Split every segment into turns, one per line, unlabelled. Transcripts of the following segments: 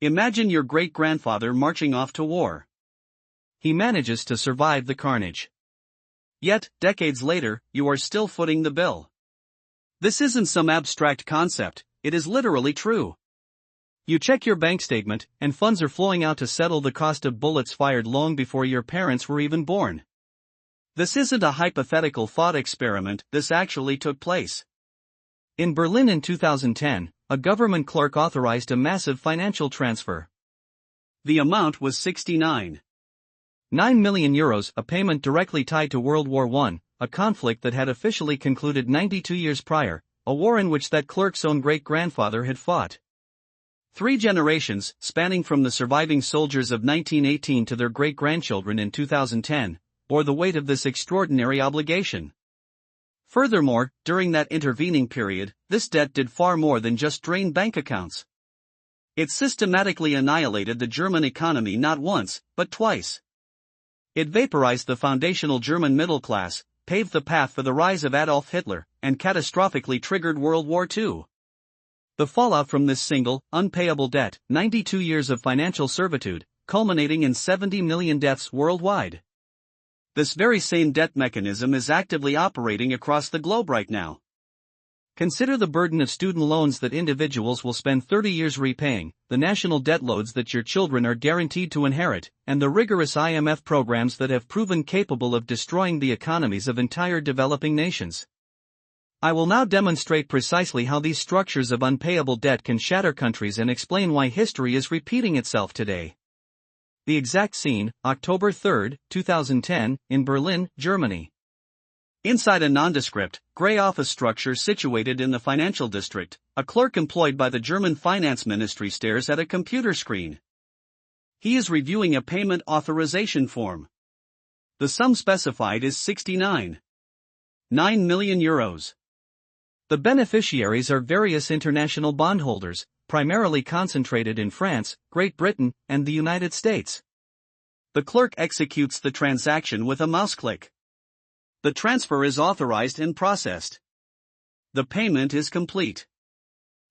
Imagine your great-grandfather marching off to war. He manages to survive the carnage. Yet, decades later, you are still footing the bill. This isn't some abstract concept, it is literally true. You check your bank statement, and funds are flowing out to settle the cost of bullets fired long before your parents were even born. This isn't a hypothetical thought experiment, this actually took place. In Berlin in 2010, a government clerk authorized a massive financial transfer. The amount was 69.9 million euros, a payment directly tied to World War I, a conflict that had officially concluded 92 years prior, a war in which that clerk's own great-grandfather had fought. 3 generations, spanning from the surviving soldiers of 1918 to their great-grandchildren in 2010, bore the weight of this extraordinary obligation. Furthermore, during that intervening period, this debt did far more than just drain bank accounts. It systematically annihilated the German economy not once, but twice. It vaporized the foundational German middle class, paved the path for the rise of Adolf Hitler, and catastrophically triggered World War II. The fallout from this single, unpayable debt, 92 years of financial servitude, culminating in 70 million deaths worldwide. This very same debt mechanism is actively operating across the globe right now. Consider the burden of student loans that individuals will spend 30 years repaying, the national debt loads that your children are guaranteed to inherit, and the rigorous IMF programs that have proven capable of destroying the economies of entire developing nations. I will now demonstrate precisely how these structures of unpayable debt can shatter countries and explain why history is repeating itself today. The exact scene, October 3, 2010, in Berlin, Germany. Inside a nondescript, gray office structure situated in the financial district, a clerk employed by the German finance ministry stares at a computer screen. He is reviewing a payment authorization form. The sum specified is 69.9 million euros. The beneficiaries are various international bondholders, primarily concentrated in France, Great Britain, and the United States. The clerk executes the transaction with a mouse click. The transfer is authorized and processed. The payment is complete.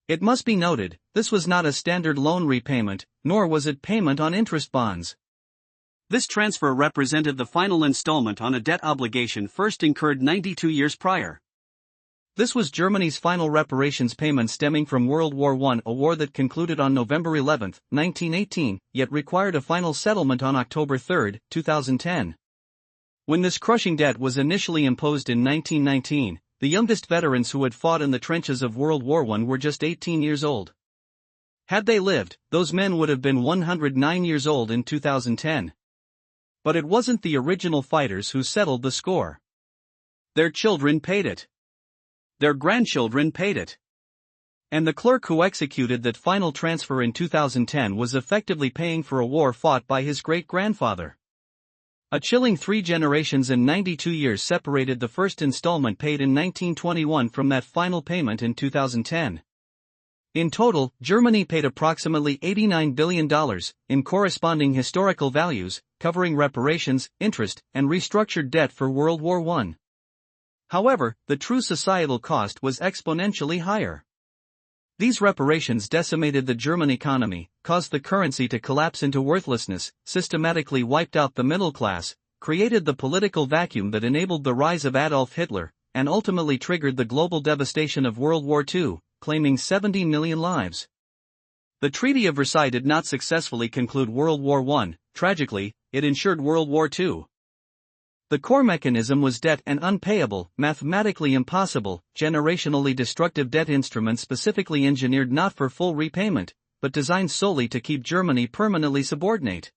It must be noted, this was not a standard loan repayment, nor was it payment on interest bonds. This transfer represented the final installment on a debt obligation first incurred 92 years prior. This was Germany's final reparations payment stemming from World War I, a war that concluded on November 11, 1918, yet required a final settlement on October 3, 2010. When this crushing debt was initially imposed in 1919, the youngest veterans who had fought in the trenches of World War I were just 18 years old. Had they lived, those men would have been 109 years old in 2010. But it wasn't the original fighters who settled the score. Their children paid it. Their grandchildren paid it. And the clerk who executed that final transfer in 2010 was effectively paying for a war fought by his great-grandfather. A chilling 3 generations and 92 years separated the first installment paid in 1921 from that final payment in 2010. In total, Germany paid approximately $89 billion in corresponding historical values, covering reparations, interest, and restructured debt for World War I. However, the true societal cost was exponentially higher. These reparations decimated the German economy, caused the currency to collapse into worthlessness, systematically wiped out the middle class, created the political vacuum that enabled the rise of Adolf Hitler, and ultimately triggered the global devastation of World War II, claiming 70 million lives. The Treaty of Versailles did not successfully conclude World War I, tragically, it ensured World War II. The core mechanism was debt and unpayable, mathematically impossible, generationally destructive debt instruments specifically engineered not for full repayment, but designed solely to keep Germany permanently subordinate.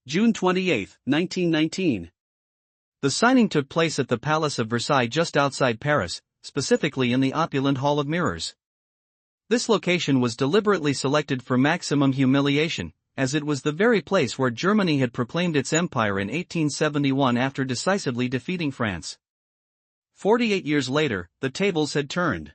June 28, 1919. The signing took place at the Palace of Versailles just outside Paris, specifically in the opulent Hall of Mirrors. This location was deliberately selected for maximum humiliation, as it was the very place where Germany had proclaimed its empire in 1871 after decisively defeating France. 48 years later, the tables had turned.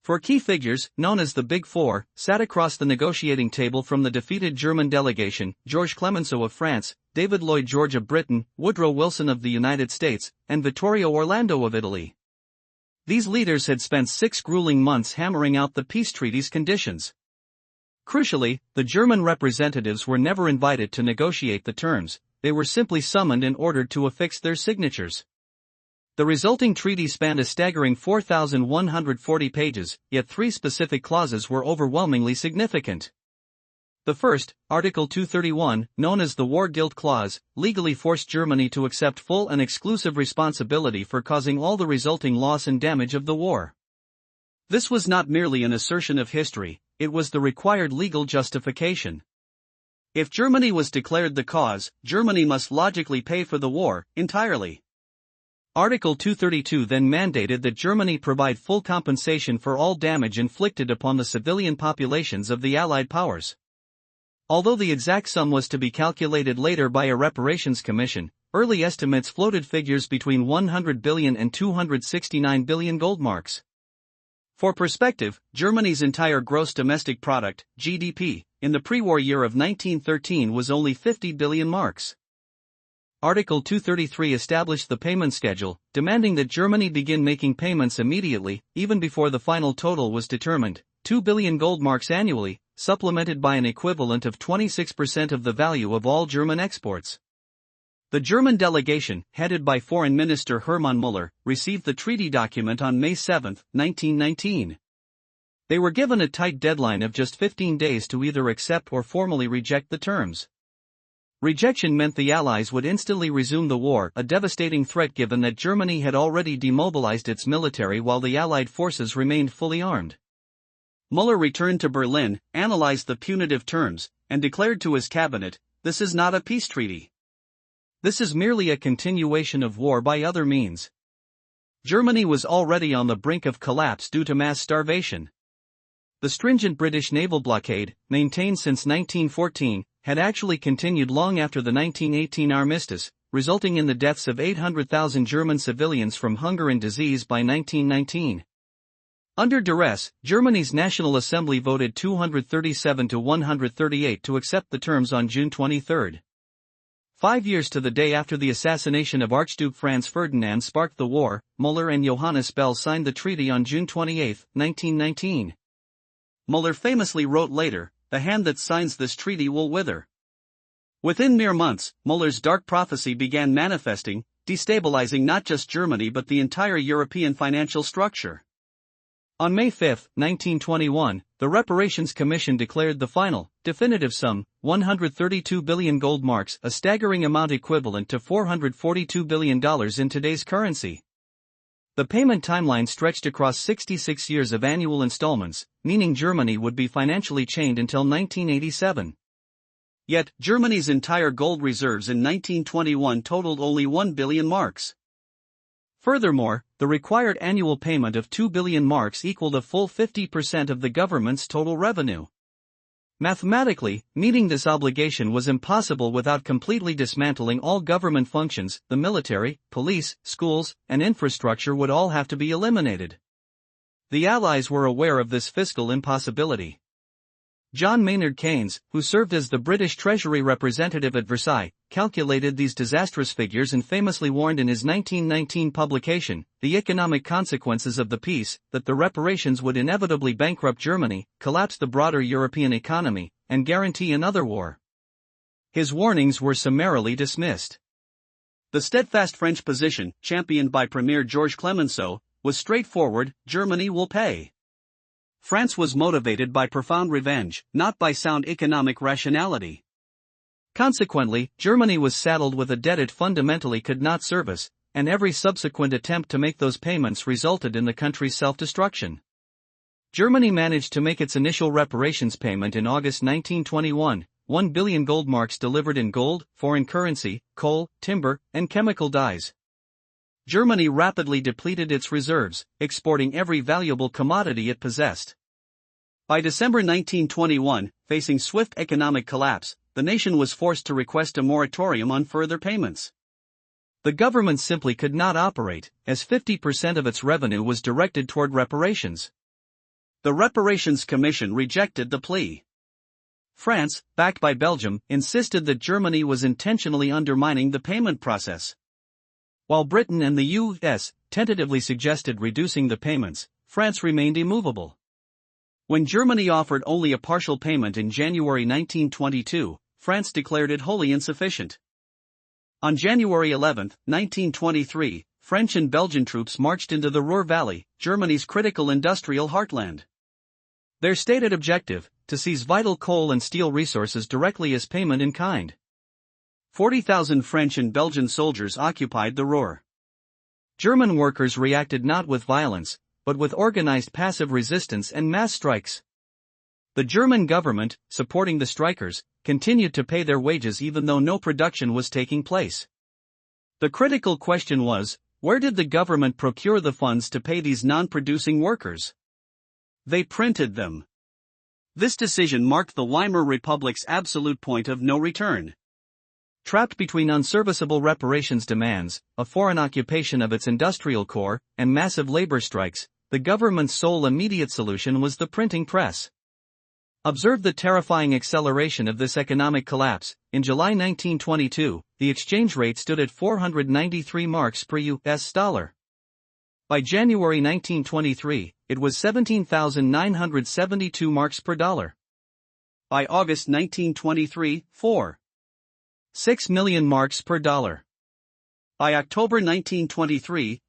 For key figures, known as the Big Four, sat across the negotiating table from the defeated German delegation: Georges Clemenceau of France, David Lloyd George of Britain, Woodrow Wilson of the United States, and Vittorio Orlando of Italy. These leaders had spent 6 grueling months hammering out the peace treaty's conditions. Crucially, the German representatives were never invited to negotiate the terms, they were simply summoned and ordered to affix their signatures. The resulting treaty spanned a staggering 4,140 pages, yet three specific clauses were overwhelmingly significant. The first, Article 231, known as the War Guilt Clause, legally forced Germany to accept full and exclusive responsibility for causing all the resulting loss and damage of the war. This was not merely an assertion of history, it was the required legal justification. If Germany was declared the cause, Germany must logically pay for the war, entirely. Article 232 then mandated that Germany provide full compensation for all damage inflicted upon the civilian populations of the Allied powers. Although the exact sum was to be calculated later by a reparations commission, early estimates floated figures between 100 billion and 269 billion goldmarks. For perspective, Germany's entire gross domestic product, GDP, in the pre-war year of 1913 was only 50 billion marks. Article 233 established the payment schedule, demanding that Germany begin making payments immediately, even before the final total was determined, 2 billion goldmarks annually, supplemented by an equivalent of 26% of the value of all German exports. The German delegation, headed by Foreign Minister Hermann Müller, received the treaty document on May 7, 1919. They were given a tight deadline of just 15 days to either accept or formally reject the terms. Rejection meant the Allies would instantly resume the war, a devastating threat given that Germany had already demobilized its military while the Allied forces remained fully armed. Müller returned to Berlin, analyzed the punitive terms, and declared to his cabinet, "This is not a peace treaty. This is merely a continuation of war by other means." Germany was already on the brink of collapse due to mass starvation. The stringent British naval blockade, maintained since 1914, had actually continued long after the 1918 armistice, resulting in the deaths of 800,000 German civilians from hunger and disease by 1919. Under duress, Germany's National Assembly voted 237 to 138 to accept the terms on June 23. 5 years to the day after the assassination of Archduke Franz Ferdinand sparked the war, Müller and Johannes Bell signed the treaty on June 28, 1919. Müller famously wrote later, "The hand that signs this treaty will wither." Within mere months, Müller's dark prophecy began manifesting, destabilizing not just Germany but the entire European financial structure. On May 5, 1921, the Reparations Commission declared the final, definitive sum, 132 billion gold marks, a staggering amount equivalent to $442 billion in today's currency. The payment timeline stretched across 66 years of annual installments, meaning Germany would be financially chained until 1987. Yet, Germany's entire gold reserves in 1921 totaled only 1 billion marks. Furthermore, the required annual payment of 2 billion marks equaled a full 50% of the government's total revenue. Mathematically, meeting this obligation was impossible without completely dismantling all government functions. The military, police, schools, and infrastructure would all have to be eliminated. The Allies were aware of this fiscal impossibility. John Maynard Keynes, who served as the British Treasury representative at Versailles, calculated these disastrous figures and famously warned in his 1919 publication, The Economic Consequences of the Peace, that the reparations would inevitably bankrupt Germany, collapse the broader European economy, and guarantee another war. His warnings were summarily dismissed. The steadfast French position, championed by Premier Georges Clemenceau, was straightforward: Germany will pay. France was motivated by profound revenge, not by sound economic rationality. Consequently, Germany was saddled with a debt it fundamentally could not service, and every subsequent attempt to make those payments resulted in the country's self-destruction. Germany managed to make its initial reparations payment in August 1921, 1 billion gold marks delivered in gold, foreign currency, coal, timber, and chemical dyes. Germany rapidly depleted its reserves, exporting every valuable commodity it possessed. By December 1921, facing swift economic collapse, the nation was forced to request a moratorium on further payments. The government simply could not operate, as 50% of its revenue was directed toward reparations. The Reparations Commission rejected the plea. France, backed by Belgium, insisted that Germany was intentionally undermining the payment process. While Britain and the US tentatively suggested reducing the payments, France remained immovable. When Germany offered only a partial payment in January 1922, France declared it wholly insufficient. On January 11, 1923, French and Belgian troops marched into the Ruhr Valley, Germany's critical industrial heartland. Their stated objective, to seize vital coal and steel resources directly as payment in kind. 40,000 French and Belgian soldiers occupied the Ruhr. German workers reacted not with violence, but with organized passive resistance and mass strikes. The German government, supporting the strikers, continued to pay their wages even though no production was taking place. The critical question was, where did the government procure the funds to pay these non-producing workers? They printed them. This decision marked the Weimar Republic's absolute point of no return. Trapped between unserviceable reparations demands, a foreign occupation of its industrial core, and massive labor strikes, the government's sole immediate solution was the printing press. Observe the terrifying acceleration of this economic collapse. In July 1922, the exchange rate stood at 493 marks per US dollar. By January 1923, it was 17,972 marks per dollar. By August 1923, 6 million marks per dollar. By October 1923,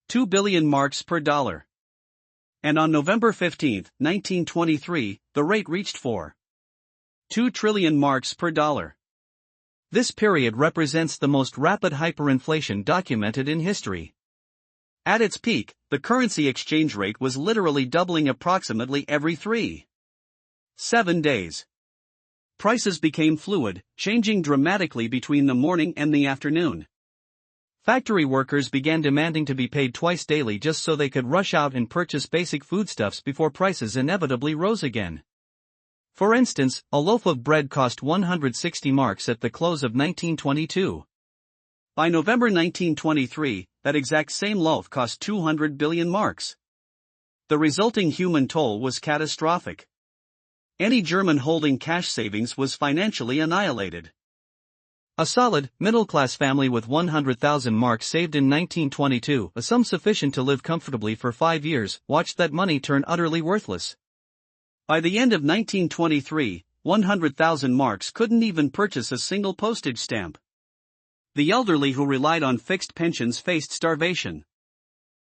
2 billion marks per dollar. And on November 15, 1923, the rate reached 2 trillion marks per dollar. This period represents the most rapid hyperinflation documented in history. At its peak, the currency exchange rate was literally doubling approximately every 7 days. Prices became fluid, changing dramatically between the morning and the afternoon. Factory workers began demanding to be paid twice daily just so they could rush out and purchase basic foodstuffs before prices inevitably rose again. For instance, a loaf of bread cost 160 marks at the close of 1922. By November 1923, that exact same loaf cost 200 billion marks. The resulting human toll was catastrophic. Any German holding cash savings was financially annihilated. A solid, middle-class family with 100,000 marks saved in 1922, a sum sufficient to live comfortably for 5 years, watched that money turn utterly worthless. By the end of 1923, 100,000 marks couldn't even purchase a single postage stamp. The elderly who relied on fixed pensions faced starvation.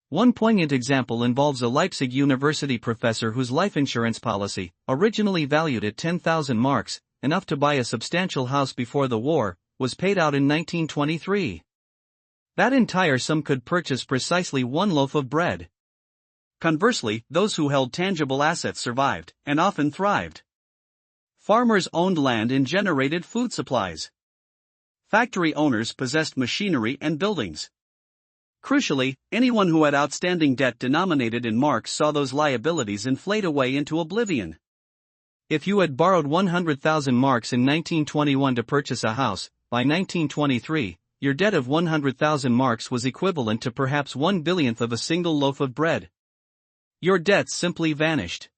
One poignant example involves a Leipzig University professor whose life insurance policy, originally valued at 10,000 marks, enough to buy a substantial house before the war, was paid out in 1923. That entire sum could purchase precisely one loaf of bread. Conversely, those who held tangible assets survived, and often thrived. Farmers owned land and generated food supplies. Factory owners possessed machinery and buildings. Crucially, anyone who had outstanding debt denominated in marks saw those liabilities inflate away into oblivion. If you had borrowed 100,000 marks in 1921 to purchase a house, by 1923, your debt of 100,000 marks was equivalent to perhaps 1/1000th of a single loaf of bread. Your debts simply vanished.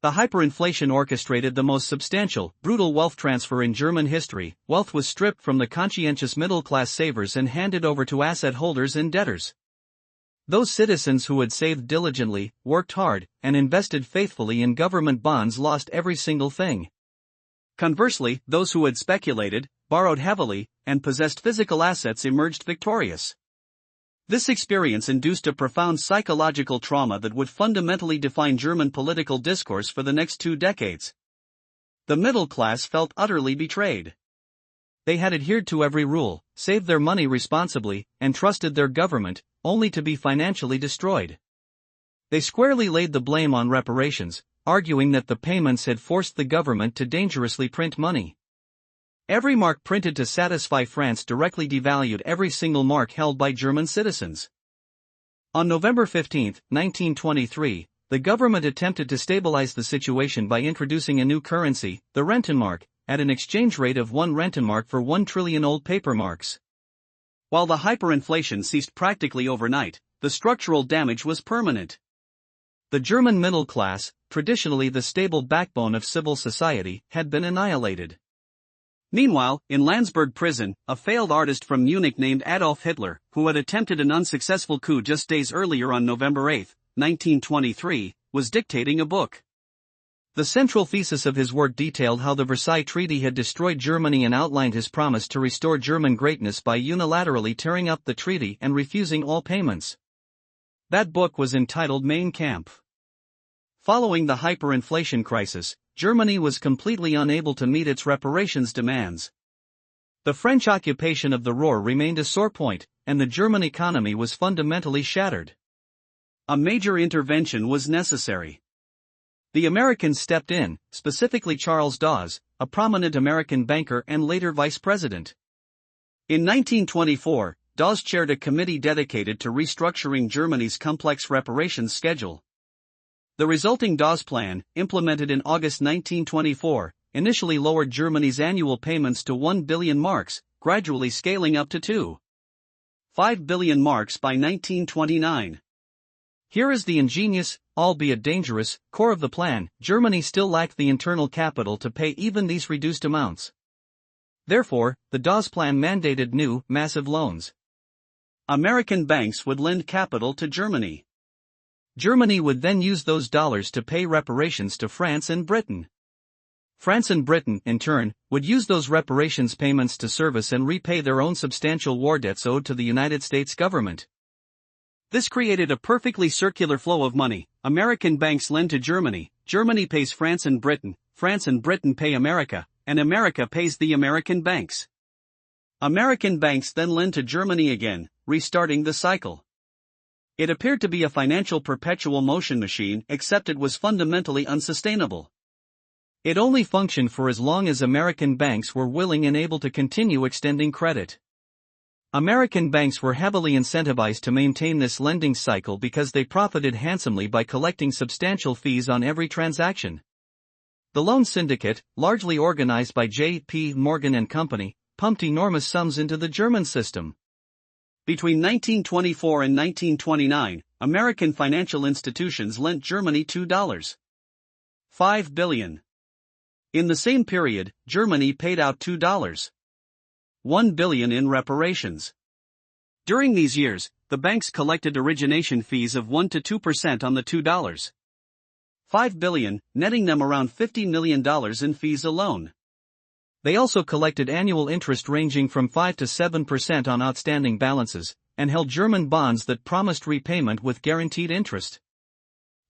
The hyperinflation orchestrated the most substantial, brutal wealth transfer in German history. Wealth was stripped from the conscientious middle-class savers and handed over to asset holders and debtors. Those citizens who had saved diligently, worked hard, and invested faithfully in government bonds lost every single thing. Conversely, those who had speculated, borrowed heavily, and possessed physical assets emerged victorious. This experience induced a profound psychological trauma that would fundamentally define German political discourse for the next 2 decades. The middle class felt utterly betrayed. They had adhered to every rule, saved their money responsibly, and trusted their government, only to be financially destroyed. They squarely laid the blame on reparations, arguing that the payments had forced the government to dangerously print money. Every mark printed to satisfy France directly devalued every single mark held by German citizens. On November 15, 1923, the government attempted to stabilize the situation by introducing a new currency, the Rentenmark, at an exchange rate of 1 Rentenmark for 1 trillion old paper marks. While the hyperinflation ceased practically overnight, the structural damage was permanent. The German middle class, traditionally the stable backbone of civil society, had been annihilated. Meanwhile, in Landsberg prison, a failed artist from Munich named Adolf Hitler, who had attempted an unsuccessful coup just days earlier on November 8, 1923, was dictating a book. The central thesis of his work detailed how the Versailles Treaty had destroyed Germany and outlined his promise to restore German greatness by unilaterally tearing up the treaty and refusing all payments. That book was entitled Mein Kampf. Following the hyperinflation crisis, Germany was completely unable to meet its reparations demands. The French occupation of the Ruhr remained a sore point, and the German economy was fundamentally shattered. A major intervention was necessary. The Americans stepped in, specifically Charles Dawes, a prominent American banker and later vice president. In 1924, Dawes chaired a committee dedicated to restructuring Germany's complex reparations schedule. The resulting Dawes Plan, implemented in August 1924, initially lowered Germany's annual payments to 1 billion marks, gradually scaling up to 2.5 billion marks by 1929. Here is the ingenious, albeit dangerous, core of the plan: Germany still lacked the internal capital to pay even these reduced amounts. Therefore, the Dawes Plan mandated new, massive loans. American banks would lend capital to Germany. Germany would then use those dollars to pay reparations to France and Britain. France and Britain, in turn, would use those reparations payments to service and repay their own substantial war debts owed to the United States government. This created a perfectly circular flow of money. American banks lend to Germany, Germany pays France and Britain pay America, and America pays the American banks. American banks then lend to Germany again, restarting the cycle. It appeared to be a financial perpetual motion machine, except it was fundamentally unsustainable. It only functioned for as long as American banks were willing and able to continue extending credit. American banks were heavily incentivized to maintain this lending cycle because they profited handsomely by collecting substantial fees on every transaction. The loan syndicate, largely organized by J.P. Morgan and Company, pumped enormous sums into the German system. Between 1924 and 1929, American financial institutions lent Germany $2.5 billion. In the same period, Germany paid out $2.1 billion in reparations. During these years, the banks collected origination fees of 1 to 2% on the $2.5 billion, netting them around $50 million in fees alone. They also collected annual interest ranging from 5 to 7% on outstanding balances, and held German bonds that promised repayment with guaranteed interest.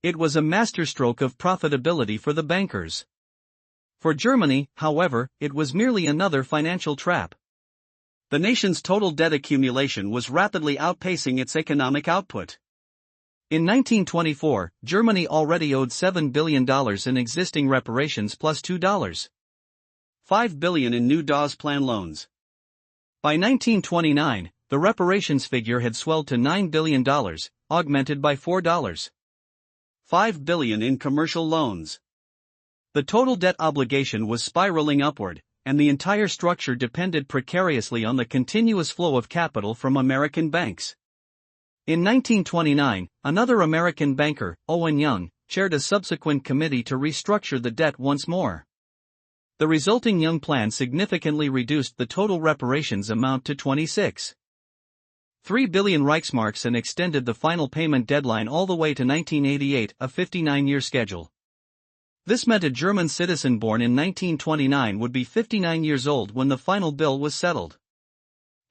It was a masterstroke of profitability for the bankers. For Germany, however, it was merely another financial trap. The nation's total debt accumulation was rapidly outpacing its economic output. In 1924, Germany already owed $7 billion in existing reparations plus $2.5 billion in new Dawes Plan loans. By 1929, the reparations figure had swelled to $9 billion, augmented by $4.5 billion in commercial loans. The total debt obligation was spiraling upward, and the entire structure depended precariously on the continuous flow of capital from American banks. In 1929, another American banker, Owen Young, chaired a subsequent committee to restructure the debt once more. The resulting Young Plan significantly reduced the total reparations amount to 26.3 billion Reichsmarks and extended the final payment deadline all the way to 1988, a 59-year schedule. This meant a German citizen born in 1929 would be 59 years old when the final bill was settled.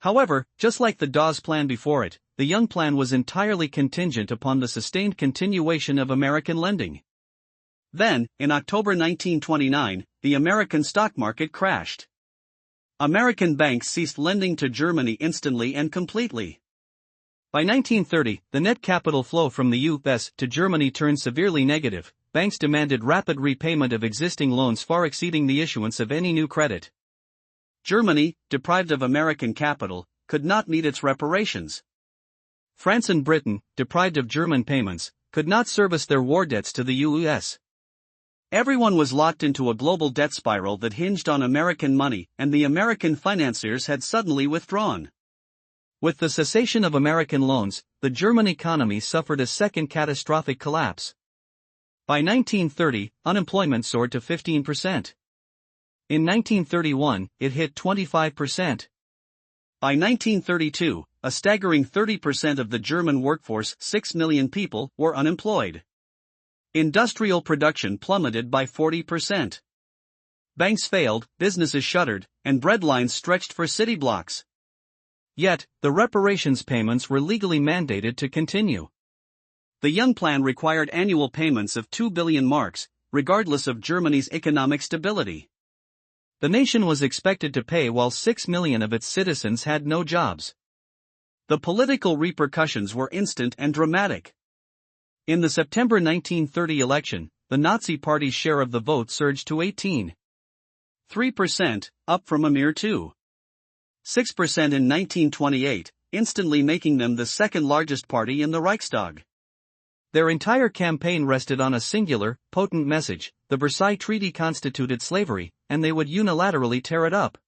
However, just like the Dawes Plan before it, the Young Plan was entirely contingent upon the sustained continuation of American lending. Then, in October 1929, the American stock market crashed. American banks ceased lending to Germany instantly and completely. By 1930, the net capital flow from the U.S. to Germany turned severely negative. Banks demanded rapid repayment of existing loans far exceeding the issuance of any new credit. Germany, deprived of American capital, could not meet its reparations. France and Britain, deprived of German payments, could not service their war debts to the U.S. Everyone was locked into a global debt spiral that hinged on American money, and the American financiers had suddenly withdrawn. With the cessation of American loans, the German economy suffered a second catastrophic collapse. By 1930, unemployment soared to 15%. In 1931, it hit 25%. By 1932, a staggering 30% of the German workforce, 6 million people, were unemployed. Industrial production plummeted by 40%. Banks failed, businesses shuttered, and breadlines stretched for city blocks. Yet, the reparations payments were legally mandated to continue. The Young Plan required annual payments of 2 billion marks, regardless of Germany's economic stability. The nation was expected to pay while 6 million of its citizens had no jobs. The political repercussions were instant and dramatic. In the September 1930 election, the Nazi Party's share of the vote surged to 18.3%, up from a mere 2.6% in 1928, instantly making them the second largest party in the Reichstag. Their entire campaign rested on a singular, potent message: the Versailles Treaty constituted slavery, and they would unilaterally tear it up.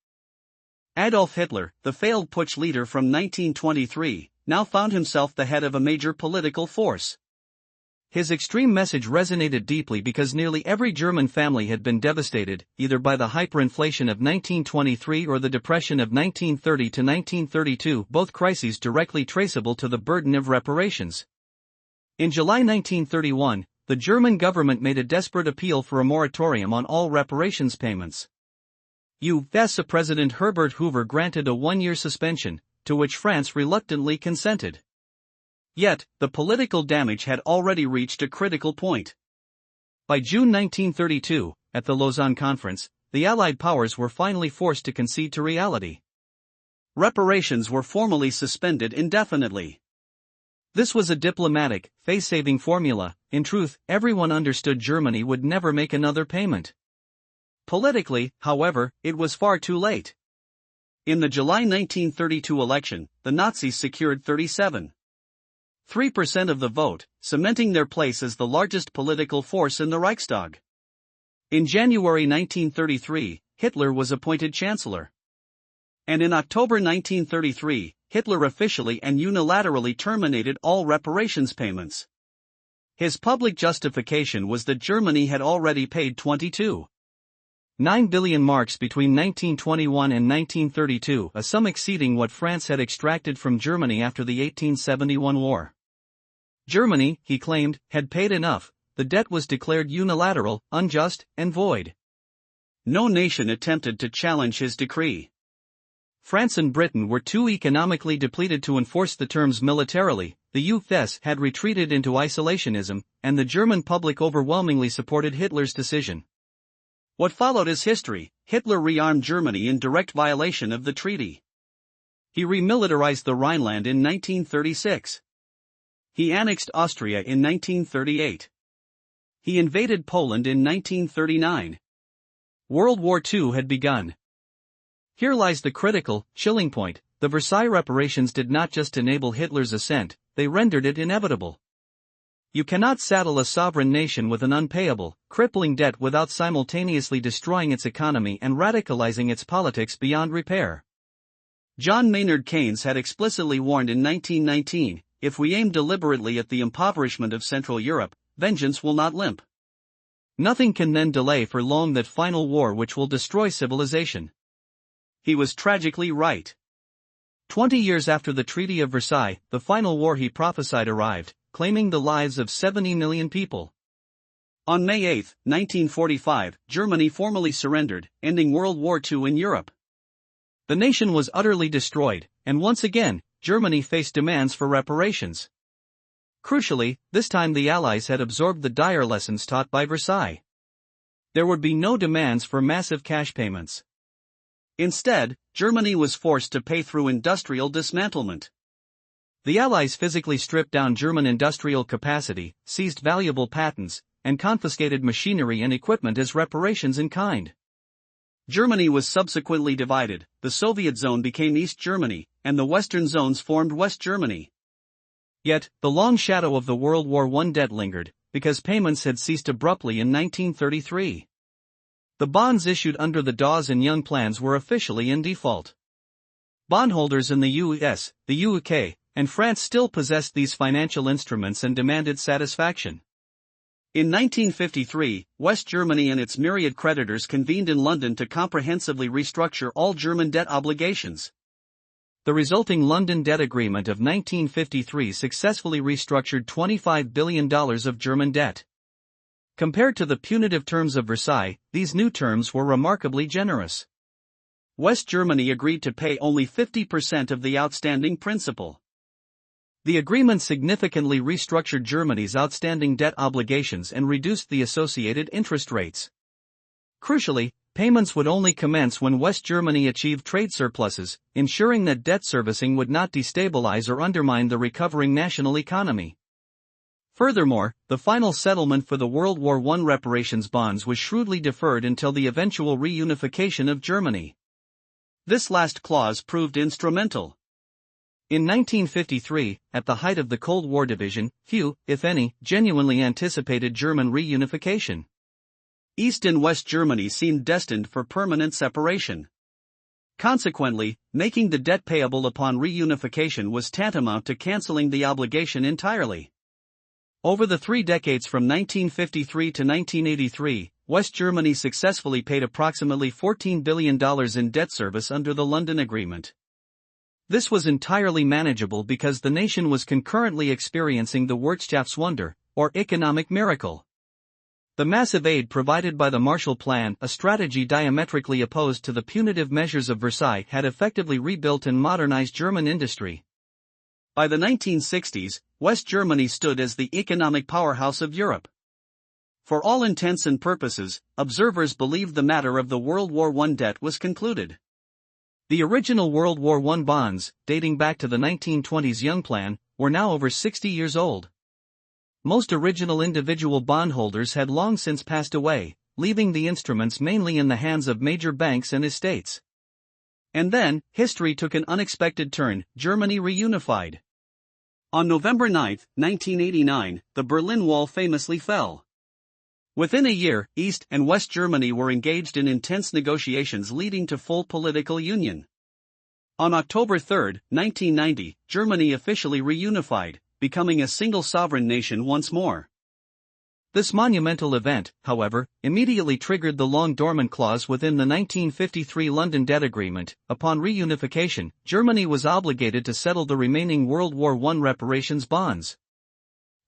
Adolf Hitler, the failed putsch leader from 1923, now found himself the head of a major political force. His extreme message resonated deeply because nearly every German family had been devastated, either by the hyperinflation of 1923 or the Depression of 1930 to 1932, both crises directly traceable to the burden of reparations. In July 1931, the German government made a desperate appeal for a moratorium on all reparations payments. U.S. President Herbert Hoover granted a one-year suspension, to which France reluctantly consented. Yet, the political damage had already reached a critical point. By June 1932, at the Lausanne Conference, the Allied powers were finally forced to concede to reality. Reparations were formally suspended indefinitely. This was a diplomatic, face-saving formula. In truth, everyone understood Germany would never make another payment. Politically, however, it was far too late. In the July 1932 election, the Nazis secured 37.3% of the vote, cementing their place as the largest political force in the Reichstag. In January 1933, Hitler was appointed chancellor. And in October 1933, Hitler officially and unilaterally terminated all reparations payments. His public justification was that Germany had already paid 22.9 billion marks between 1921 and 1932, a sum exceeding what France had extracted from Germany after the 1871 war. Germany, he claimed, had paid enough. The debt was declared unilateral, unjust, and void. No nation attempted to challenge his decree. France and Britain were too economically depleted to enforce the terms militarily, the U.S. had retreated into isolationism, and the German public overwhelmingly supported Hitler's decision. What followed is history. Hitler rearmed Germany in direct violation of the treaty. He remilitarized the Rhineland in 1936. He annexed Austria in 1938. He invaded Poland in 1939. World War II had begun. Here lies the critical, chilling point: the Versailles reparations did not just enable Hitler's ascent, they rendered it inevitable. You cannot saddle a sovereign nation with an unpayable, crippling debt without simultaneously destroying its economy and radicalizing its politics beyond repair. John Maynard Keynes had explicitly warned in 1919, if we aim deliberately at the impoverishment of Central Europe, vengeance will not limp. Nothing can then delay for long that final war which will destroy civilization. He was tragically right. 20 years after the Treaty of Versailles, the final war he prophesied arrived, claiming the lives of 70 million people. On May 8, 1945, Germany formally surrendered, ending World War II in Europe. The nation was utterly destroyed, and once again, Germany faced demands for reparations. Crucially, this time the Allies had absorbed the dire lessons taught by Versailles. There would be no demands for massive cash payments. Instead, Germany was forced to pay through industrial dismantlement. The Allies physically stripped down German industrial capacity, seized valuable patents, and confiscated machinery and equipment as reparations in kind. Germany was subsequently divided. The Soviet zone became East Germany, and the Western zones formed West Germany. Yet, the long shadow of the World War I debt lingered, because payments had ceased abruptly in 1933. The bonds issued under the Dawes and Young plans were officially in default. Bondholders in the US, the UK, and France still possessed these financial instruments and demanded satisfaction. In 1953, West Germany and its myriad creditors convened in London to comprehensively restructure all German debt obligations. The resulting London Debt Agreement of 1953 successfully restructured $25 billion of German debt. Compared to the punitive terms of Versailles, these new terms were remarkably generous. West Germany agreed to pay only 50% of the outstanding principal. The agreement significantly restructured Germany's outstanding debt obligations and reduced the associated interest rates. Crucially, payments would only commence when West Germany achieved trade surpluses, ensuring that debt servicing would not destabilize or undermine the recovering national economy. Furthermore, the final settlement for the World War I reparations bonds was shrewdly deferred until the eventual reunification of Germany. This last clause proved instrumental. In 1953, at the height of the Cold War division, few, if any, genuinely anticipated German reunification. East and West Germany seemed destined for permanent separation. Consequently, making the debt payable upon reunification was tantamount to canceling the obligation entirely. Over the 3 decades from 1953 to 1983, West Germany successfully paid approximately $14 billion in debt service under the London Agreement. This was entirely manageable because the nation was concurrently experiencing the Wirtschaftswunder, or economic miracle. The massive aid provided by the Marshall Plan, a strategy diametrically opposed to the punitive measures of Versailles, had effectively rebuilt and modernized German industry. By the 1960s, West Germany stood as the economic powerhouse of Europe. For all intents and purposes, observers believed the matter of the World War I debt was concluded. The original World War I bonds, dating back to the 1920s Young Plan, were now over 60 years old. Most original individual bondholders had long since passed away, leaving the instruments mainly in the hands of major banks and estates. And then, history took an unexpected turn. Germany reunified. On November 9, 1989, the Berlin Wall famously fell. Within a year, East and West Germany were engaged in intense negotiations leading to full political union. On October 3, 1990, Germany officially reunified, becoming a single sovereign nation once more. This monumental event, however, immediately triggered the long-dormant clause within the 1953 London Debt Agreement. Upon reunification, Germany was obligated to settle the remaining World War I reparations bonds.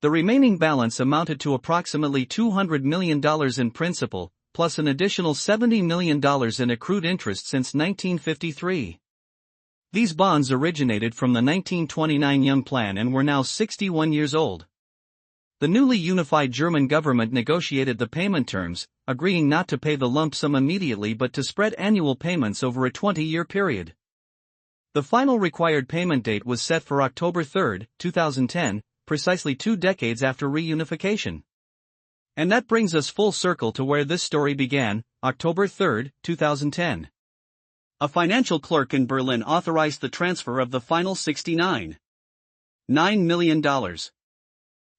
The remaining balance amounted to approximately $200 million in principal, plus an additional $70 million in accrued interest since 1953. These bonds originated from the 1929 Young Plan and were now 61 years old. The newly unified German government negotiated the payment terms, agreeing not to pay the lump sum immediately but to spread annual payments over a 20-year period. The final required payment date was set for October 3, 2010, precisely 2 decades after reunification. And that brings us full circle to where this story began, October 3, 2010. A financial clerk in Berlin authorized the transfer of the final $69.9 million.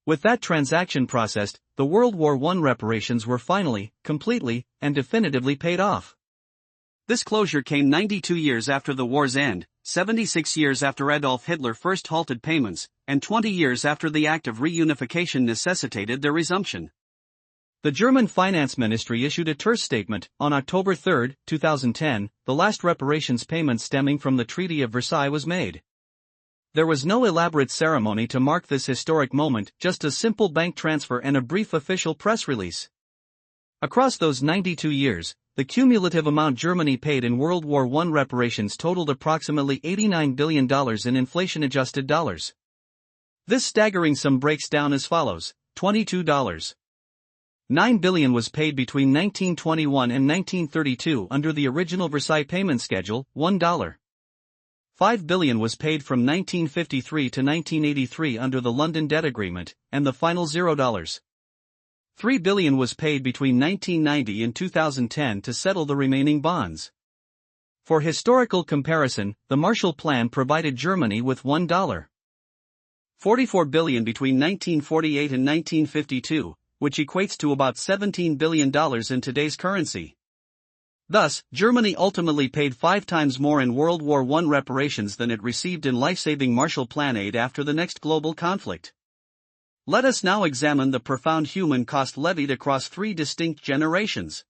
With that transaction processed, the World War I reparations were finally, completely, and definitively paid off. This closure came 92 years after the war's end, 76 years after Adolf Hitler first halted payments, and 20 years after the act of reunification necessitated their resumption. The German Finance Ministry issued a terse statement. On October 3, 2010, the last reparations payment stemming from the Treaty of Versailles was made. There was no elaborate ceremony to mark this historic moment, just a simple bank transfer and a brief official press release. Across those 92 years, the cumulative amount Germany paid in World War I reparations totaled approximately $89 billion in inflation-adjusted dollars. This staggering sum breaks down as follows: $22.9 billion was paid between 1921 and 1932 under the original Versailles payment schedule, $1.5 billion was paid from 1953 to 1983 under the London Debt Agreement, and the final $0.3 billion was paid between 1990 and 2010 to settle the remaining bonds. For historical comparison, the Marshall Plan provided Germany with $1.44 billion between 1948 and 1952, which equates to about $17 billion in today's currency. Thus, Germany ultimately paid 5 times more in World War I reparations than it received in life-saving Marshall Plan aid after the next global conflict. Let us now examine the profound human cost levied across 3 distinct generations.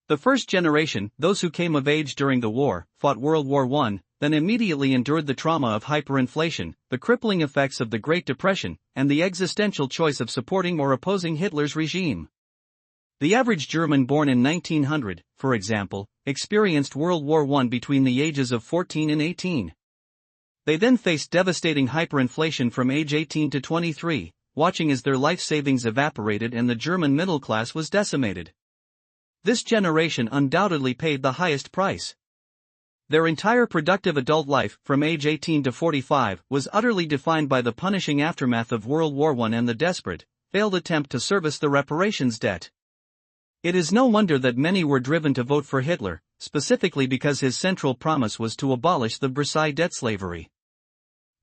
The first generation, those who came of age during the war, fought World War I, then immediately endured the trauma of hyperinflation, the crippling effects of the Great Depression, and the existential choice of supporting or opposing Hitler's regime. The average German born in 1900, for example, experienced World War I between the ages of 14 and 18. They then faced devastating hyperinflation from age 18 to 23, watching as their life savings evaporated and the German middle class was decimated. This generation undoubtedly paid the highest price. Their entire productive adult life, from age 18 to 45, was utterly defined by the punishing aftermath of World War I and the desperate, failed attempt to service the reparations debt. It is no wonder that many were driven to vote for Hitler, specifically because his central promise was to abolish the Versailles debt slavery.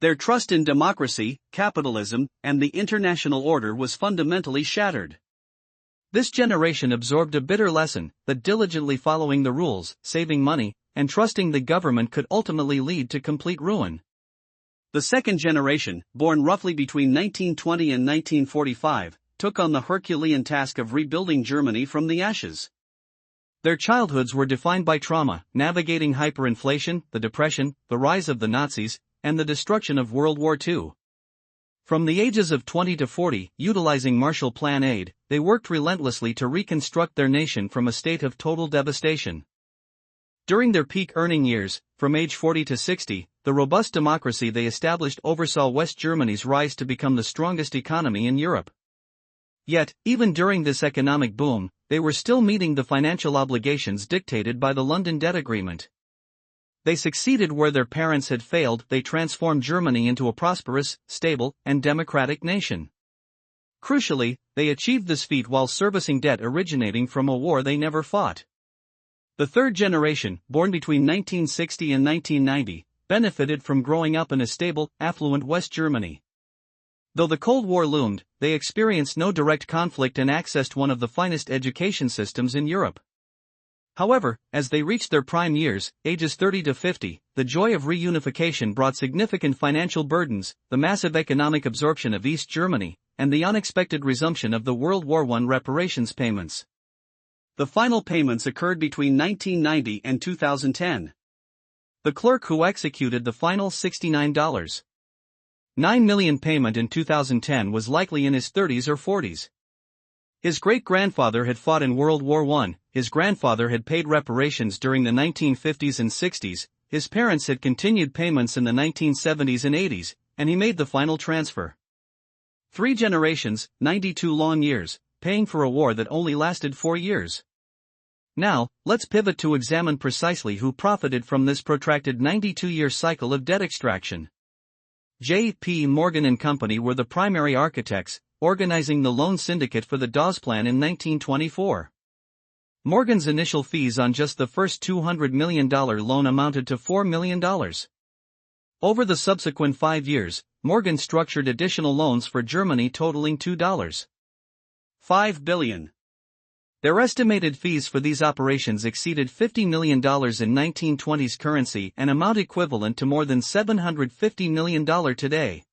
Their trust in democracy, capitalism, and the international order was fundamentally shattered. This generation absorbed a bitter lesson that diligently following the rules, saving money, and trusting the government could ultimately lead to complete ruin. The second generation, born roughly between 1920 and 1945, took on the Herculean task of rebuilding Germany from the ashes. Their childhoods were defined by trauma, navigating hyperinflation, the Depression, the rise of the Nazis, and the destruction of World War II. From the ages of 20 to 40, utilizing Marshall Plan aid, they worked relentlessly to reconstruct their nation from a state of total devastation. During their peak earning years, from age 40 to 60, the robust democracy they established oversaw West Germany's rise to become the strongest economy in Europe. Yet, even during this economic boom, they were still meeting the financial obligations dictated by the London Debt Agreement. They succeeded where their parents had failed. They transformed Germany into a prosperous, stable, and democratic nation. Crucially, they achieved this feat while servicing debt originating from a war they never fought. The third generation, born between 1960 and 1990, benefited from growing up in a stable, affluent West Germany. Though the Cold War loomed, they experienced no direct conflict and accessed one of the finest education systems in Europe. However, as they reached their prime years, ages 30 to 50, the joy of reunification brought significant financial burdens, the massive economic absorption of East Germany, and the unexpected resumption of the World War I reparations payments. The final payments occurred between 1990 and 2010. The clerk who executed the final $69.9 million payment in 2010 was likely in his 30s or 40s. His great-grandfather had fought in World War I, his grandfather had paid reparations during the 1950s and 60s, his parents had continued payments in the 1970s and 80s, and he made the final transfer. 3 generations, 92 long years, paying for a war that only lasted 4 years. Now, let's pivot to examine precisely who profited from this protracted 92-year cycle of debt extraction. J.P. Morgan and Company were the primary architects, organizing the loan syndicate for the Dawes Plan in 1924. Morgan's initial fees on just the first $200 million loan amounted to $4 million. Over the subsequent 5 years, Morgan structured additional loans for Germany totaling $2.5 billion. Their estimated fees for these operations exceeded $50 million in 1920s currency, an amount equivalent to more than $750 million today.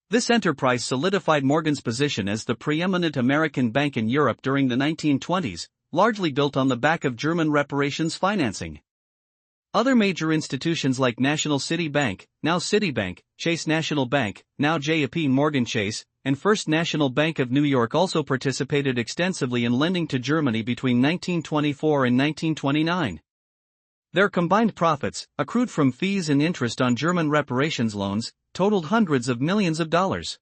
This enterprise solidified Morgan's position as the preeminent American bank in Europe during the 1920s, largely built on the back of German reparations financing. Other major institutions like National City Bank, now Citibank, Chase National Bank, now J.P. Morgan Chase, and First National Bank of New York also participated extensively in lending to Germany between 1924 and 1929. Their combined profits, accrued from fees and interest on German reparations loans, totaled hundreds of millions of dollars.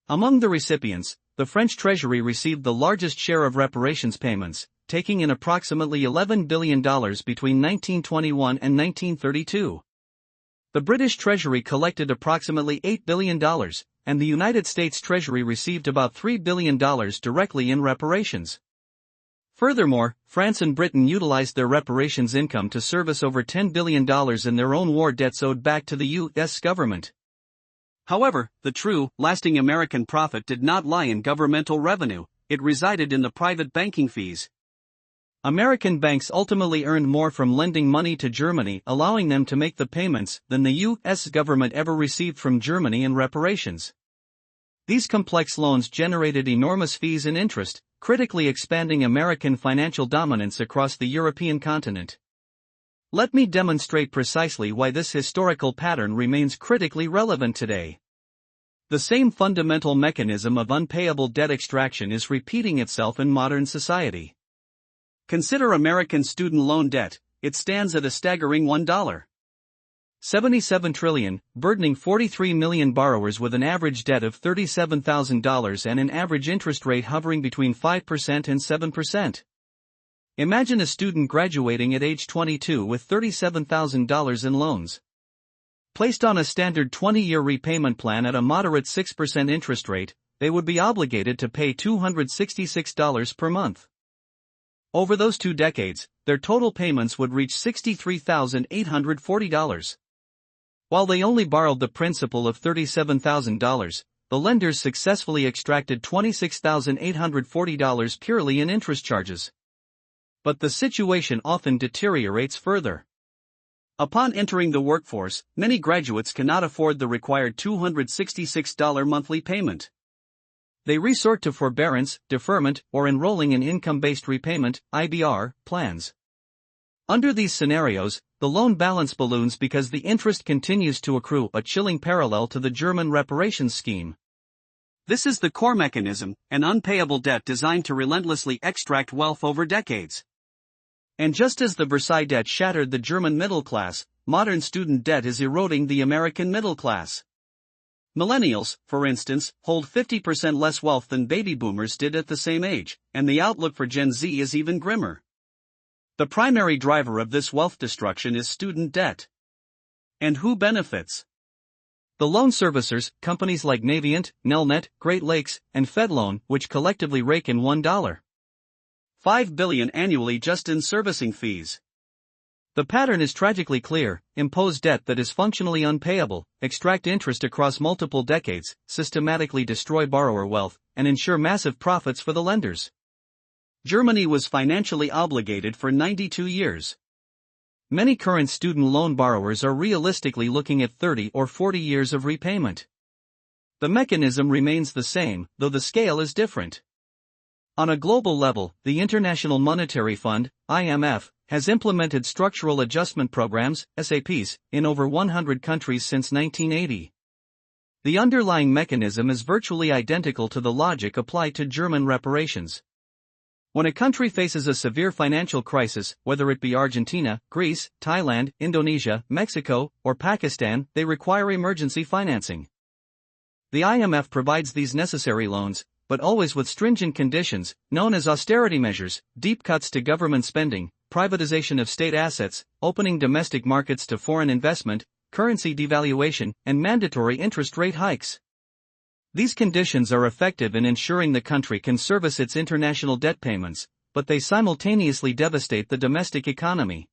Among the recipients, the French Treasury received the largest share of reparations payments, taking in approximately $11 billion between 1921 and 1932. The British Treasury collected approximately $8 billion, and the United States Treasury received about $3 billion directly in reparations. Furthermore, France and Britain utilized their reparations income to service over $10 billion in their own war debts owed back to the U.S. government. However, the true, lasting American profit did not lie in governmental revenue, it resided in the private banking fees. American banks ultimately earned more from lending money to Germany, allowing them to make the payments, than the U.S. government ever received from Germany in reparations. These complex loans generated enormous fees and interest, critically expanding American financial dominance across the European continent. Let me demonstrate precisely why this historical pattern remains critically relevant today. The same fundamental mechanism of unpayable debt extraction is repeating itself in modern society. Consider American student loan debt. It stands at a staggering $1.77 trillion, burdening 43 million borrowers with an average debt of $37,000 and an average interest rate hovering between 5% and 7%. Imagine a student graduating at age 22 with $37,000 in loans. Placed on a standard 20-year repayment plan at a moderate 6% interest rate, they would be obligated to pay $266 per month. Over those 2 decades, their total payments would reach $63,840. While they only borrowed the principal of $37,000, the lenders successfully extracted $26,840 purely in interest charges. But the situation often deteriorates further. Upon entering the workforce, many graduates cannot afford the required $266 monthly payment. They resort to forbearance, deferment, or enrolling in income-based repayment (IBR) plans. Under these scenarios, the loan balance balloons because the interest continues to accrue, a chilling parallel to the German reparations scheme. This is the core mechanism, an unpayable debt designed to relentlessly extract wealth over decades. And just as the Versailles debt shattered the German middle class, modern student debt is eroding the American middle class. Millennials, for instance, hold 50% less wealth than baby boomers did at the same age, and the outlook for Gen Z is even grimmer. The primary driver of this wealth destruction is student debt. And who benefits? The loan servicers, companies like Navient, Nelnet, Great Lakes, and FedLoan, which collectively rake in $1.5 billion annually just in servicing fees. The pattern is tragically clear: impose debt that is functionally unpayable, extract interest across multiple decades, systematically destroy borrower wealth, and ensure massive profits for the lenders. Germany was financially obligated for 92 years. Many current student loan borrowers are realistically looking at 30 or 40 years of repayment. The mechanism remains the same, though the scale is different. On a global level, the International Monetary Fund, IMF, has implemented structural adjustment programs, SAPs, in over 100 countries since 1980. The underlying mechanism is virtually identical to the logic applied to German reparations. When a country faces a severe financial crisis, whether it be Argentina, Greece, Thailand, Indonesia, Mexico, or Pakistan, they require emergency financing. The IMF provides these necessary loans, but always with stringent conditions, known as austerity measures: deep cuts to government spending, privatization of state assets, opening domestic markets to foreign investment, currency devaluation, and mandatory interest rate hikes. These conditions are effective in ensuring the country can service its international debt payments, but they simultaneously devastate the domestic economy.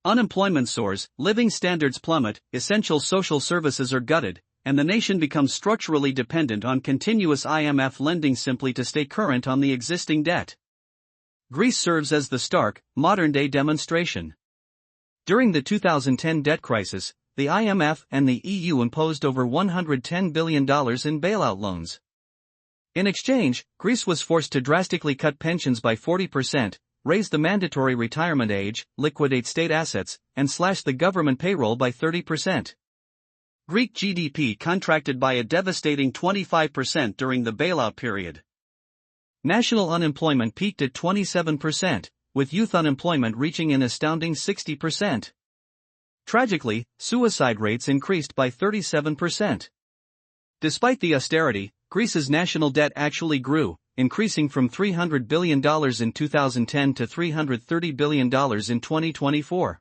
Unemployment soars, living standards plummet, essential social services are gutted, and the nation becomes structurally dependent on continuous IMF lending simply to stay current on the existing debt. Greece serves as the stark, modern-day demonstration. During the 2010 debt crisis, the IMF and the EU imposed over $110 billion in bailout loans. In exchange, Greece was forced to drastically cut pensions by 40%, raise the mandatory retirement age, liquidate state assets, and slash the government payroll by 30%. Greek GDP contracted by a devastating 25% during the bailout period. National unemployment peaked at 27%, with youth unemployment reaching an astounding 60%. Tragically, suicide rates increased by 37%. Despite the austerity, Greece's national debt actually grew, increasing from $300 billion in 2010 to $330 billion in 2024.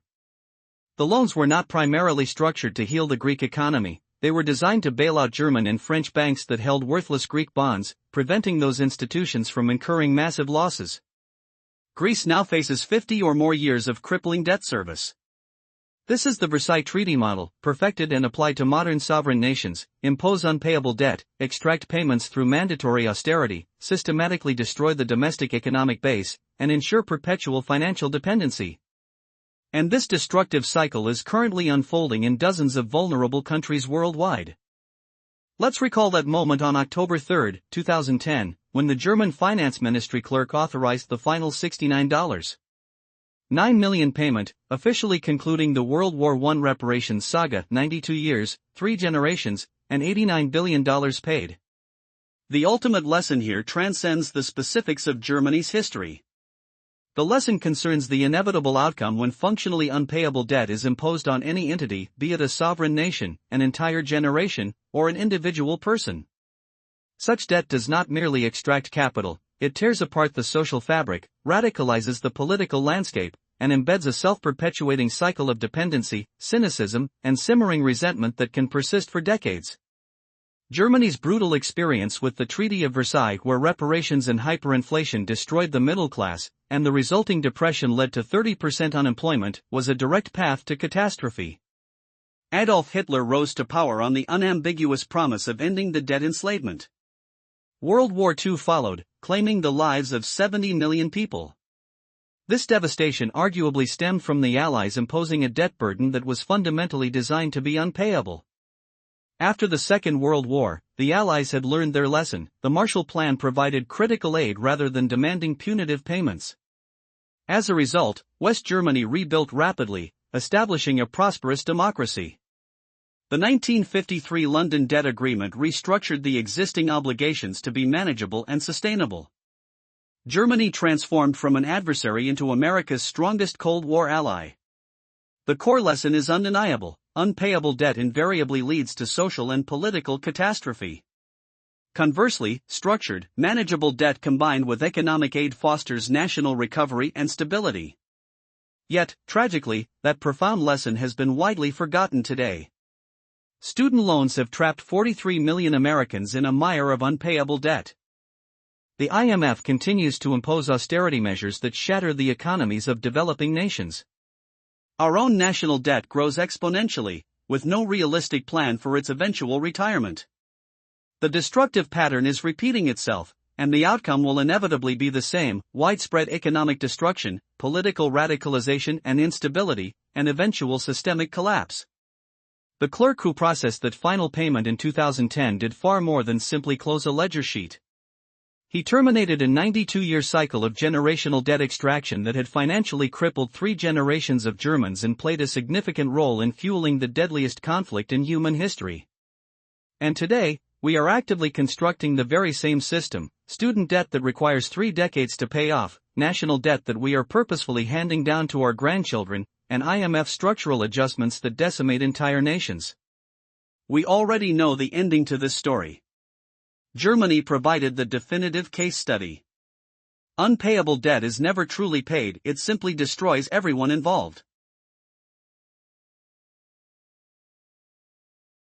The loans were not primarily structured to heal the Greek economy, they were designed to bail out German and French banks that held worthless Greek bonds, preventing those institutions from incurring massive losses. Greece now faces 50 or more years of crippling debt service. This is the Versailles Treaty model, perfected and applied to modern sovereign nations: impose unpayable debt, extract payments through mandatory austerity, systematically destroy the domestic economic base, and ensure perpetual financial dependency. And this destructive cycle is currently unfolding in dozens of vulnerable countries worldwide. Let's recall that moment on October 3, 2010, when the German Finance Ministry clerk authorized the final $69.9 million payment, officially concluding the World War I reparations saga. 92 years, 3 generations, and $89 billion paid. The ultimate lesson here transcends the specifics of Germany's history. The lesson concerns the inevitable outcome when functionally unpayable debt is imposed on any entity, be it a sovereign nation, an entire generation, or an individual person. Such debt does not merely extract capital, it tears apart the social fabric, radicalizes the political landscape, and embeds a self-perpetuating cycle of dependency, cynicism, and simmering resentment that can persist for decades. Germany's brutal experience with the Treaty of Versailles, where reparations and hyperinflation destroyed the middle class, and the resulting depression led to 30% unemployment, was a direct path to catastrophe. Adolf Hitler rose to power on the unambiguous promise of ending the debt enslavement. World War II followed, claiming the lives of 70 million people. This devastation arguably stemmed from the Allies imposing a debt burden that was fundamentally designed to be unpayable. After the Second World War, the Allies had learned their lesson. The Marshall Plan provided critical aid rather than demanding punitive payments. As a result, West Germany rebuilt rapidly, establishing a prosperous democracy. The 1953 London Debt Agreement restructured the existing obligations to be manageable and sustainable. Germany transformed from an adversary into America's strongest Cold War ally. The core lesson is undeniable: unpayable debt invariably leads to social and political catastrophe. Conversely, structured, manageable debt combined with economic aid fosters national recovery and stability. Yet, tragically, that profound lesson has been widely forgotten today. Student loans have trapped 43 million Americans in a mire of unpayable debt. The IMF continues to impose austerity measures that shatter the economies of developing nations. Our own national debt grows exponentially, with no realistic plan for its eventual retirement. The destructive pattern is repeating itself, and the outcome will inevitably be the same: widespread economic destruction, political radicalization and instability, and eventual systemic collapse. The clerk who processed that final payment in 2010 did far more than simply close a ledger sheet. He terminated a 92-year cycle of generational debt extraction that had financially crippled 3 generations of Germans and played a significant role in fueling the deadliest conflict in human history. And today, we are actively constructing the very same system: student debt that requires 3 decades to pay off, national debt that we are purposefully handing down to our grandchildren, and IMF structural adjustments that decimate entire nations. We already know the ending to this story. Germany provided the definitive case study. Unpayable debt is never truly paid, it simply destroys everyone involved.